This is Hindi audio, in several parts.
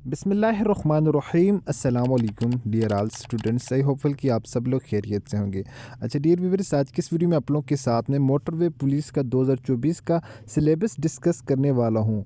बिस्मिल्लाहिर्रहमानिर्रहीम अस्सलाम वालेकुम डियर ऑल स्टूडेंट्स। आई होपफुल कि आप सब लोग खैरियत से होंगे। अच्छा डियर व्यूअर्स, आज की इस वीडियो में आप लोगों के साथ में मोटरवे पुलिस का 2024 का सिलेबस डिस्कस करने वाला हूं।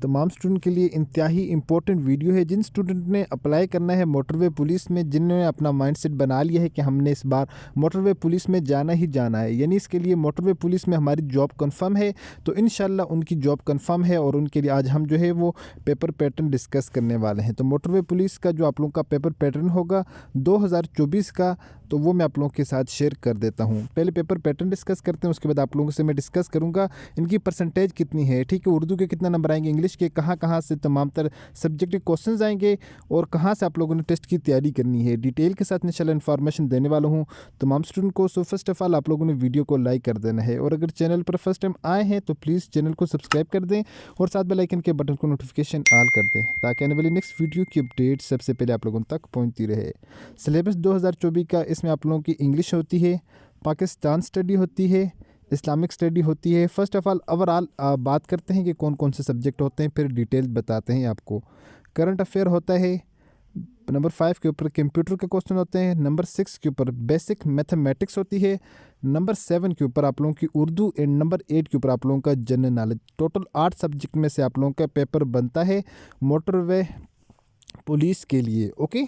तमाम स्टूडेंट के लिए इंतहाई इंपॉर्टेंट वीडियो है। जिन स्टूडेंट ने अप्लाई करना है मोटरवे पुलिस में, जिन्होंने अपना माइंडसेट बना लिया है कि हमने इस बार मोटरवे पुलिस में जाना ही जाना है, यानी इसके लिए मोटरवे पुलिस में हमारी जॉब कंफर्म है, तो इंशाल्लाह उनकी जॉब कंफर्म है और उनके लिए आज हम जो है वो पेपर पैटर्न डिस्कस करने वाले हैं। तो मोटरवे पुलिस का जो आप लोगों का पेपर पैटर्न होगा 2024 का, तो वो मैं आप लोगों के साथ शेयर कर देता हूँ। पहले पेपर पैटर्न डिस्कस करते हैं, उसके बाद आप लोगों से मैं डिस्कस करूँगा इनकी परसेंटेज कितनी है, ठीक है, उर्दू के कितना नंबर आएंगे, इंग्लिश के कहाँ से तमाम तर सब्जेक्ट के क्वेश्चन आएंगे और कहाँ से आप लोगों ने टेस्ट की तैयारी करनी है, डिटेल के साथ इंशाल्लाह इन्फॉर्मेशन देने वाला हूँ तमाम स्टूडेंट को। सो फर्स्ट ऑफ ऑल आप लोगों ने वीडियो को लाइक कर देना है और अगर चैनल पर फर्स्ट टाइम आए हैं तो प्लीज़ चैनल को सब्सक्राइब कर दें और साथ बेल आइकन के बटन को नोटिफिकेशन ऑल कर दें ताकि आने वाली नेक्स्ट वीडियो की अपडेट सबसे पहले आप लोगों तक पहुंचती रहे। सिलेबस 2024 का, इसमें आप लोगों की इंग्लिश होती है, पाकिस्तान स्टडी होती है, इस्लामिक स्टडी होती है। फर्स्ट ऑफ ऑल ओवरऑल बात करते हैं कि कौन कौन से सब्जेक्ट होते हैं, फिर डिटेल बताते हैं आपको। करंट अफेयर होता है। नंबर 5 के ऊपर कंप्यूटर के क्वेश्चन होते हैं। नंबर 6 के ऊपर बेसिक मैथमेटिक्स होती है। नंबर 7 के ऊपर आप लोगों की उर्दू एंड नंबर 8 के ऊपर आप लोगों का जनरल नॉलेज। टोटल 8 सब्जेक्ट में से आप लोगों का पेपर बनता है मोटरवे पुलिस के लिए। ओके,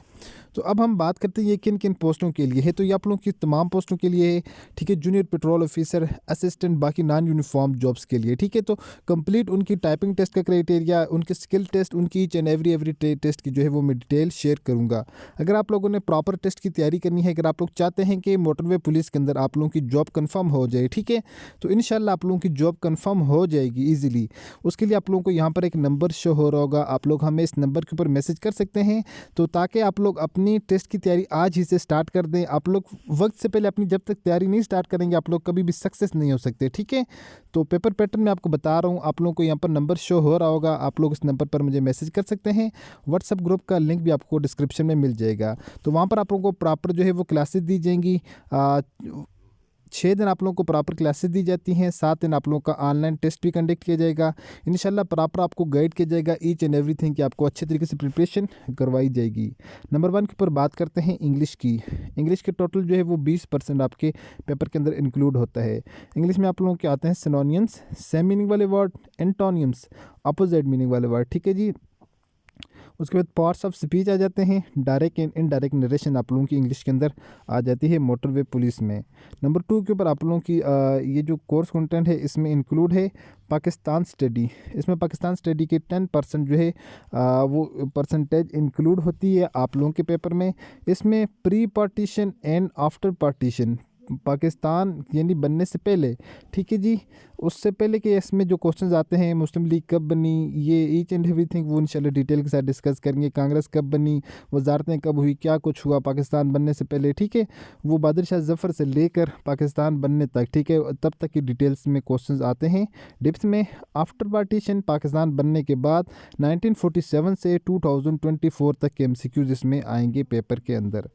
तो अब हम बात करते हैं ये किन किन पोस्टों के लिए है। तो ये आप लोगों की तमाम पोस्टों के लिए है, ठीक है, जूनियर पेट्रोल ऑफिसर, असिस्टेंट, बाकी नॉन यूनिफॉर्म जॉब्स के लिए, ठीक है। तो कंप्लीट उनकी टाइपिंग टेस्ट का क्राइटेरिया, उनके स्किल टेस्ट, उनकी ईच एंड एवरी टेस्ट की जो है वो मैं डिटेल शेयर करूँगा। अगर आप लोगों ने प्रॉपर टेस्ट की तैयारी करनी है, अगर आप लोग चाहते हैं कि मोटरवे पुलिस के अंदर आप लोगों की जॉब कन्फर्म हो जाए, ठीक है, तो इंशाल्लाह आप लोगों की जॉब कन्फर्म हो जाएगी ईजिली। उसके लिए आप लोगों को यहाँ पर एक नंबर शो हो रहा होगा, आप लोग हमें इस नंबर के ऊपर मैसेज कर सकते हैं, तो ताकि आप लोग अपनी टेस्ट की तैयारी आज ही से स्टार्ट कर दें। आप लोग वक्त से पहले अपनी जब तक तैयारी नहीं स्टार्ट करेंगे आप लोग कभी भी सक्सेस नहीं हो सकते, ठीक है। तो पेपर पैटर्न में आपको बता रहा हूँ, आप लोगों को यहाँ पर नंबर शो हो रहा होगा, आप लोग इस नंबर पर मुझे मैसेज कर सकते हैं। व्हाट्सअप ग्रुप का लिंक भी आपको डिस्क्रिप्शन में मिल जाएगा। तो वहाँ पर आप लोगों को प्रॉपर जो है वो क्लासेस दी जाएंगी। 6 दिन आप लोगों को प्रॉपर क्लासेस दी जाती हैं, 7 दिन आप लोगों का ऑनलाइन टेस्ट भी कंडक्ट किया जाएगा। इंशाल्लाह प्रॉपर आपको गाइड किया जाएगा ईच एंड एवरीथिंग कि आपको अच्छे तरीके से प्रिपरेशन करवाई जाएगी। नंबर 1 के ऊपर बात करते हैं इंग्लिश की। इंग्लिश के टोटल जो है वो 20% आपके पेपर के अंदर इंक्लूड होता है। इंग्लिश में आप लोगों के आते हैं सिनोनियम्स, सेम मीनिंग वाले वर्ड, एंटोनियम्स, अपोजिट मीनिंग वाले वर्ड, ठीक है जी। उसके बाद पार्ट्स ऑफ स्पीच आ जाते हैं, डायरेक्ट एंड इनडायरेक्ट नरेशन आप लोगों की इंग्लिश के अंदर आ जाती है मोटरवे पुलिस में। नंबर 2 के ऊपर आप लोगों की ये जो कोर्स कंटेंट है इसमें इंक्लूड है पाकिस्तान स्टडी। इसमें पाकिस्तान स्टडी के 10% जो है वो परसेंटेज इंक्लूड होती है आप लोगों के पेपर में। इसमें pre partition and after partition, Pakistan यानी बनने से पहले, ठीक है जी, उससे पहले के इसमें जो क्वेश्चंस आते हैं, मुस्लिम लीग कब बनी, ये ईच एंड एवरीथिंग वो इंशाल्लाह डिटेल के साथ डिस्कस करेंगे। कांग्रेस कब बनी, वजारतें कब हुई, क्या कुछ हुआ पाकिस्तान बनने से पहले, ठीक है, वो बहादुर शाह जफ़र से लेकर पाकिस्तान बनने तक, ठीक है, तब तक की डिटेल्स में क्वेश्चंस आते हैं डिप्थ में। आफ्टर पार्टीशन, पाकिस्तान बनने के बाद 1947 से 2024 तक के MCQs इसमें आएंगे पेपर के अंदर।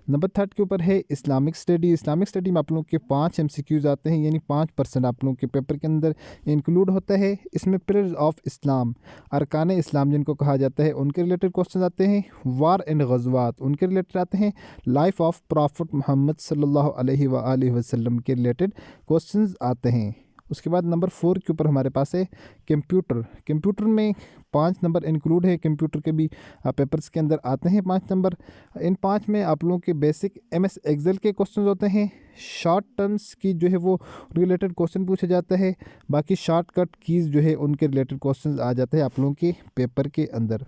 नंबर 3 के ऊपर है इस्लामिक स्टडी। इस्लामिक स्टडी में आप लोगों के 5 MCQs आते हैं, यानी 5% आप लोगों के पेपर के अंदर इंक्लूड होता है। इसमें पिलर्स ऑफ इस्लाम, अरकान इस्लाम जिनको कहा जाता है, उनके रिलेटेड क्वेश्चन आते हैं। वार एंड गज़वात उनके रिलेटेड आते हैं। लाइफ ऑफ प्रॉफिट मोहम्मद सल्लल्लाहु अलैहि वसल्लम के रिलेटेड क्वेश्चंस आते हैं। उसके बाद नंबर 4 के ऊपर हमारे पास है कंप्यूटर। कंप्यूटर में 5 नंबर इंक्लूड है, कंप्यूटर के भी पेपर्स के अंदर आते हैं 5 नंबर। इन 5 में आप लोगों के बेसिक MS एक्सेल के क्वेश्चन होते हैं। शॉर्ट टर्म्स की जो है वो रिलेटेड क्वेश्चन पूछा जाता है। बाकी शॉर्टकट कीज़ जो है उनके रिलेटेड क्वेश्चन आ जाते हैं आप लोगों के पेपर के अंदर।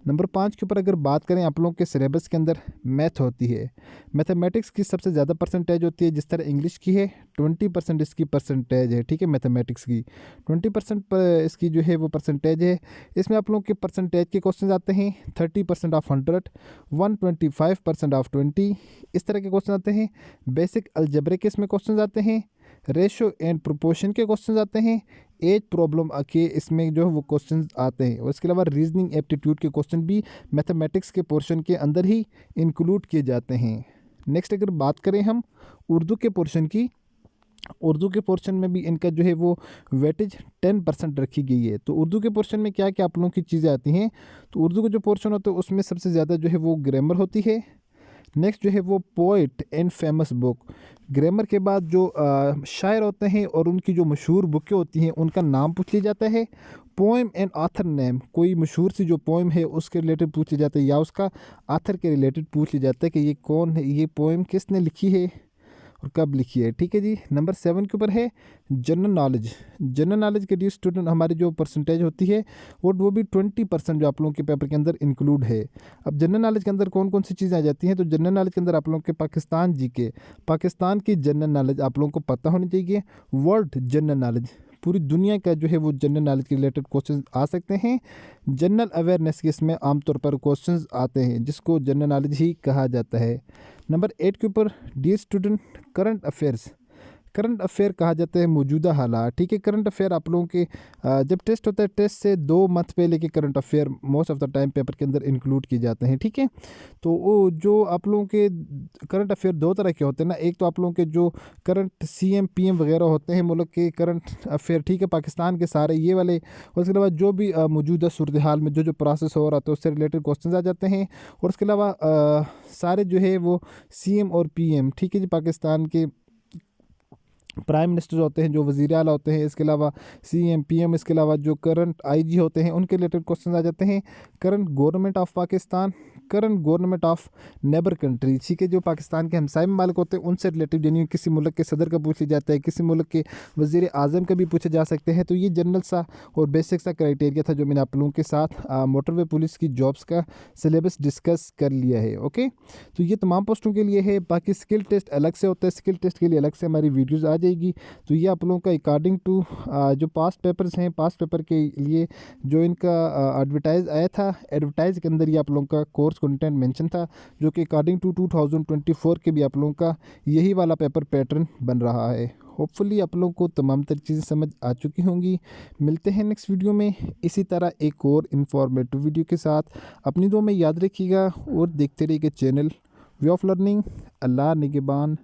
नंबर 5 के ऊपर अगर बात करें आप लोगों के सिलेबस के अंदर मैथ होती है। मैथमेटिक्स की सबसे ज़्यादा परसेंटेज होती है, जिस तरह इंग्लिश की है 20% इसकी परसेंटेज है, ठीक है, मैथमेटिक्स की 20% पर इसकी जो है वो परसेंटेज है। इसमें आप लोगों के परसेंटेज के क्वेश्चन आते हैं 30% ऑफ 100, 125% ऑफ 20, इस तरह के क्वेश्चन आते हैं। बेसिक अलजबरे के इसमें क्वेश्चन आते हैं। रेशो एंड प्रोपोर्शन के क्वेश्चन आते हैं। एज प्रॉब्लम के इसमें जो है वो क्वेश्चन आते हैं। और इसके अलावा रीजनिंग एप्टीट्यूड के क्वेश्चन भी मैथमेटिक्स के पोर्शन के अंदर ही इंक्लूड किए जाते हैं। नेक्स्ट अगर बात करें हम उर्दू के पोर्शन की, उर्दू के पोर्शन में भी इनका जो है वो वेटेज 10% रखी गई है। तो उर्दू के पोर्शन में क्या क्या आप लोगों की चीज़ें आती हैं, तो उर्दू का जो पोर्शन होता है उसमें सबसे ज़्यादा जो है वो ग्रामर होती है। नेक्स्ट जो है वो poet and famous book, grammar के बाद जो शायर होते हैं और उनकी जो मशहूर बुकें होती हैं उनका नाम पूछ लिया जाता है। पोएम एंड आथर नेम, कोई मशहूर सी जो पोएम है उसके रिलेटेड पूछ लिया जाता है या उसका आथर के रिलेटेड पूछ लिया जाता है कि ये कौन है, ये पोएम किसने लिखी है और कब लिखी है। ठीक है जी। नंबर 7 के ऊपर है जनरल नॉलेज। जनरल नॉलेज के लिए स्टूडेंट हमारी जो परसेंटेज होती है वो भी 20% जो आप लोगों के पेपर के अंदर इंक्लूड है। अब जनरल नॉलेज के अंदर कौन कौन सी चीज़ें आ जाती हैं, तो जनरल नॉलेज के अंदर आप लोगों के पाकिस्तान जीके, पाकिस्तान की जनरल नॉलेज आप लोगों को पता होनी चाहिए। वर्ल्ड जनरल नॉलेज, पूरी दुनिया का जो है वो जनरल नॉलेज के रिलेटेड क्वेश्चन आ सकते हैं। जनरल अवेयरनेस के इसमें आमतौर पर क्वेश्चंस आते हैं जिसको जनरल नॉलेज ही कहा जाता है। नंबर 8 के ऊपर dear student current affairs, current affair कहा जाता है मौजूदा हालात। ठीक है, करंट अफेयर आप लोगों के जब टेस्ट होता है टेस्ट से 2 मंथ पहले के current affair most of the time paper के अंदर इंक्लूड किए जाते हैं। ठीक है, तो वो जो आप लोगों के करंट अफेयर 2 तरह के होते हैं ना, एक तो आप लोगों के जो करंट सीएम पीएम वगैरह होते हैं मुल्क के करंट अफेयर, ठीक है, पाकिस्तान के सारे ये वाले, और उसके अलावा जो भी मौजूदा सूरत हाल में जो जो प्रोसेस हो रहा था उससे रिलेटेड क्वेश्चन आ जाते हैं। और उसके अलावा सारे जो है वो सीएम और पीएम, ठीक है जी, पाकिस्तान के प्राइम मिनिस्टर होते हैं, जो वज़ीर आला होते हैं, इसके अलावा सीएम पीएम, इसके अलावा जो करंट आईजी होते हैं उनके रिलेटेड क्वेश्चन आ जाते हैं। Current government of Pakistan, current government of neighbour country, ठीक है, जो पाकिस्तान के हमसाय ममालिक होते हैं उनसे रिलेटेड, यानी किसी मुल्क के सदर का पूछ लिया जाता है, किसी मुल्क के वज़ीर आज़म का भी पूछे जा सकते हैं। तो ये जनरल सा और बेसिक सा क्राइटेरिया था जो मैंने आप लोगों के साथ मोटरवे पुलिस की जॉब्स का सिलेबस डिस्कस कर लिया है। ओके, तो ये तमाम पोस्टों के लिए है। बाकी स्किल टेस्ट अलग से होता है, स्किल टेस्ट के लिए अलग से हमारी वीडियोज़ आ जाएगी। तो ये आप लोगों का अकॉर्डिंग टू जो पास्ट पेपर्स हैं, पास्ट पेपर के लिए जो इनका एडवर्टाइज आया था, एडवर्टाइज के अंदर ये आप लोगों का कोर्स कंटेंट मेंशन था, जो कि अकॉर्डिंग टू 2024 के भी आप लोगों का यही वाला पेपर पैटर्न बन रहा है। होपफुली आप लोगों को तमाम तरह चीज़ें समझ आ चुकी होंगी। मिलते हैं नेक्स्ट वीडियो में इसी तरह एक और इन्फॉर्मेटिव वीडियो के साथ। अपनी दुआ में याद रखिएगा और देखते रहिएगा चैनल वे ऑफ लर्निंग। अल्लाह निगहबान।